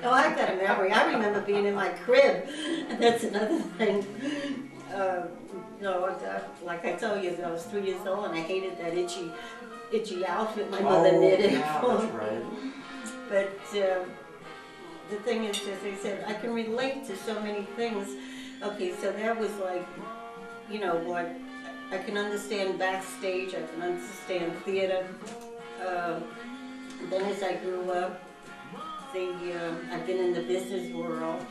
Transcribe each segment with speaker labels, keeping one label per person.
Speaker 1: Oh, I got a memory. I remember being in my crib. And that's another thing. Like I told you, I was 3 years old and I hated that itchy outfit my mother knitted.
Speaker 2: Yeah, that's right.
Speaker 1: But the thing is, as I said, I can relate to so many things. Okay, so that was like, what I can understand backstage, I can understand theater. Then as I grew up, I've been in the business world.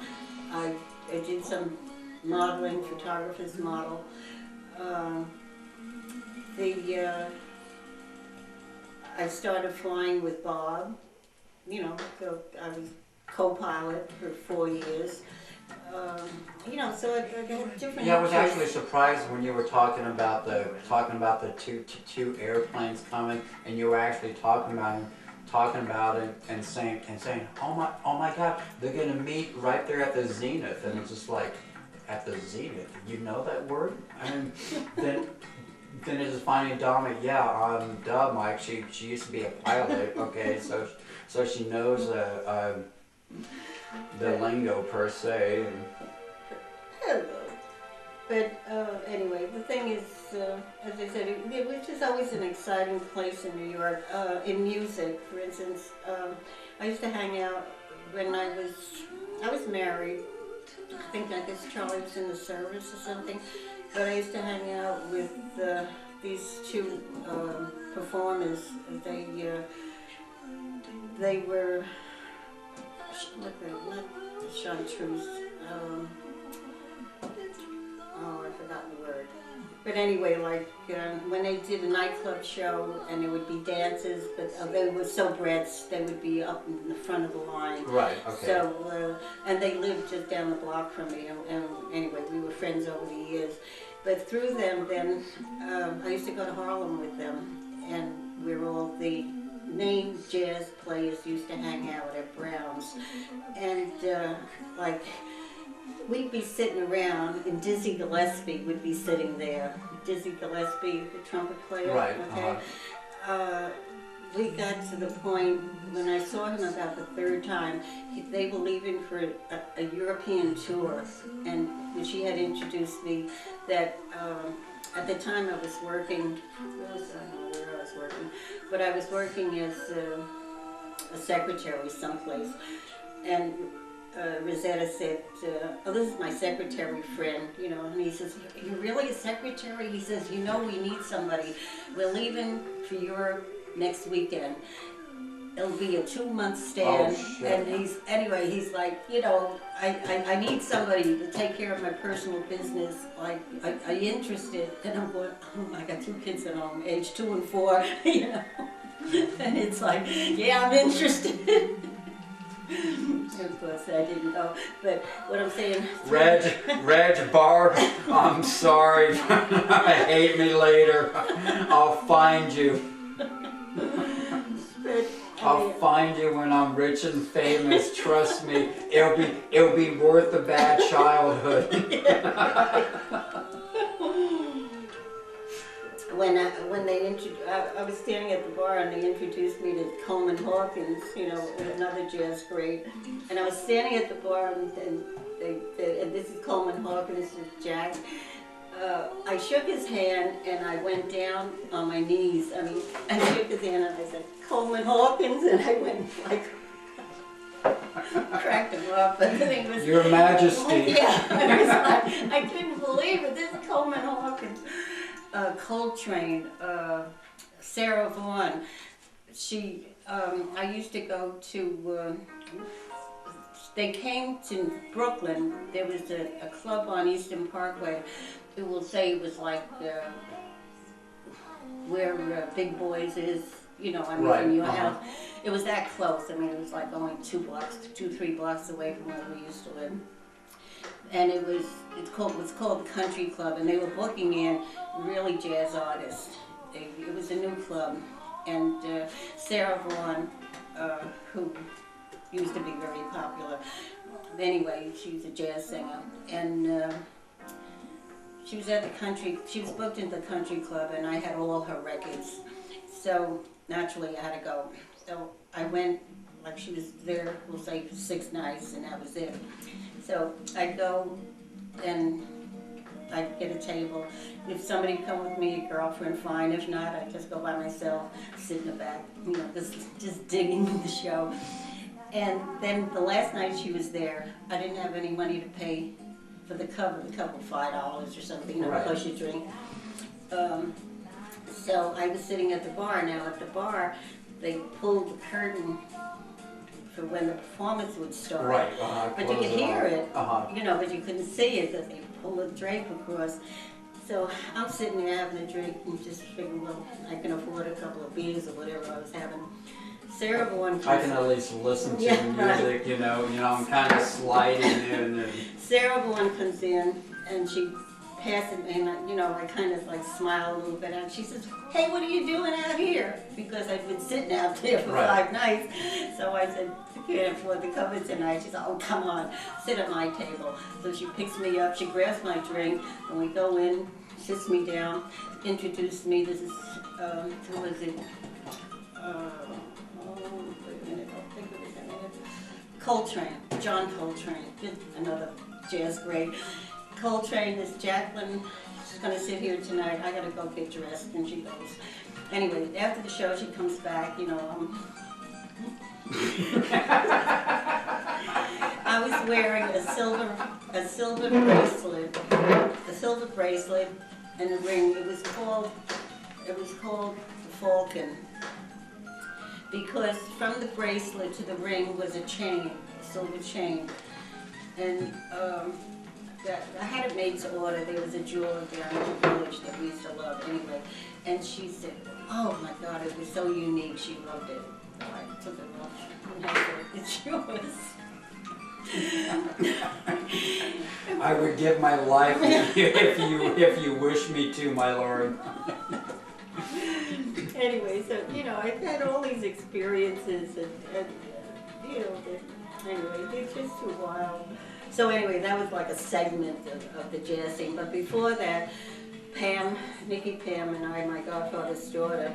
Speaker 1: I did some modeling, photographer's model. I started flying with Bob. So I was co-pilot for 4 years. So I had different.
Speaker 2: Yeah, I was
Speaker 1: interests.
Speaker 2: actually surprised when you were talking about the two airplanes coming, and you were actually talking about it and saying, oh my God, they're gonna meet right there at the zenith, and it's just like, at the zenith, you know that word? And then it just finally dawned on me, yeah, duh, Mike, she used to be a pilot, okay, so she knows the lingo per se.
Speaker 1: Hello. But anyway, the thing is, as I said, it was just always an exciting place in New York. In music, for instance, I used to hang out when I was married. I guess Charlie was in the service or something. But I used to hang out with these two performers. They were not chartreuse. I forgot the word. But anyway, when they did a nightclub show and there would be dances, but they were soubrettes, they would be up in the front of the line.
Speaker 2: Right, okay.
Speaker 1: So, and they lived just down the block from me, and anyway, we were friends over the years. But through them, then, I used to go to Harlem with them, and where all the named jazz players used to hang out at Brown's. And, we'd be sitting around, and Dizzy Gillespie would be sitting there. Dizzy Gillespie, the trumpet player.
Speaker 2: Right.
Speaker 1: Okay. We got to the point when I saw him about the third time. They were leaving for a European tour, and she had introduced me. That at the time I was working. I don't know where I was working, but I was working as a secretary someplace, and. Rosetta said, oh, this is my secretary friend, and he says, you're really a secretary? He says, we need somebody. We're leaving for Europe next weekend. It'll be a 2-month stand.
Speaker 2: Oh, shit.
Speaker 1: And he's like, I need somebody to take care of my personal business. Like, are you interested? And I'm going, I got 2 kids at home, age 2 and 4, And it's like, yeah, I'm interested. Of course, I didn't know, but what I'm saying...
Speaker 2: Reg, Barb, I'm sorry. Hate me later. I'll find you. I'll find you when I'm rich and famous. Trust me, it'll be worth the bad childhood.
Speaker 1: When they I was standing at the bar and they introduced me to Coleman Hawkins, another jazz great. And I was standing at the bar and this is Coleman Hawkins, this is Jack. I shook his hand and I went down on my knees. I shook his hand and I said, Coleman Hawkins, and I went cracked him up. But then he was,
Speaker 2: Your Majesty.
Speaker 1: Yeah, I couldn't believe it. This is Coleman Hawkins. Coltrane, Sarah Vaughan. I used to go to, they came to Brooklyn. There was a club on Eastern Parkway. Who will say it was like where Big Boys is,
Speaker 2: Right.
Speaker 1: from your house. It was that close. It was like only 2-3 blocks away from where we used to live. And it was called the Country Club, and they were booking in really jazz artists. It was a new club, and Sarah Vaughan, who used to be very popular. Anyway, she was a jazz singer, and she was at the country. She was booked into the Country Club, and I had all her records. So naturally, I had to go. So I went like she was there, we'll say 6 nights, and that was it. So I'd go and I'd get a table. If somebody come with me, a girlfriend, fine. If not, I'd just go by myself, sit in the back, you know, just digging the show. And then the last night she was there, I didn't have any money to pay for the cover $5 or something, you know,
Speaker 2: Right.
Speaker 1: plus your drink. So I was sitting at the bar. Now at the bar, they pulled the curtain for when the performance would start.
Speaker 2: Right.
Speaker 1: But you could hear it,
Speaker 2: Uh-huh.
Speaker 1: you know, but you couldn't see it because they pulled the drape across. So I'm sitting there having a drink and just figuring, well, I can afford a couple of beers or whatever I was having. Sarah Vaughan
Speaker 2: I can at least listen to
Speaker 1: Yeah,
Speaker 2: music, you know, I'm kind of sliding in and
Speaker 1: Sarah Vaughan comes in and she passes me and I kind of like smile a little bit and she says, "Hey, what are you doing out here?" Because I've been sitting out there for
Speaker 2: Right.
Speaker 1: 5 nights. So I said, "I can't afford the cover tonight." She said, "Oh, come on, sit at my table." So she picks me up, she grabs my drink, and we go in, sits me down, introduced me. This is, who was it? Wait a minute, I'll think of it in a minute. Coltrane, John Coltrane, just another jazz great. Coltrane is Jacqueline. She's gonna sit here tonight. I gotta go get dressed, and she goes. Anyway, after the show, she comes back. I was wearing a silver bracelet, and a ring. It was called the Falcon, because from the bracelet to the ring was a chain, a silver chain, and I had it made to order. There was a jeweler down in the village that we used to love anyway, and she said, "Oh my God, it was so unique." She loved it. So I took it off and I said, "It's yours."
Speaker 2: I would give my life if you wish me to, my lord.
Speaker 1: Anyway, so I've had all these experiences, and anyway, it's just too wild. So anyway, that was like a segment of the jazz scene. But before that, Nikki Pam, and I, my godfather's daughter,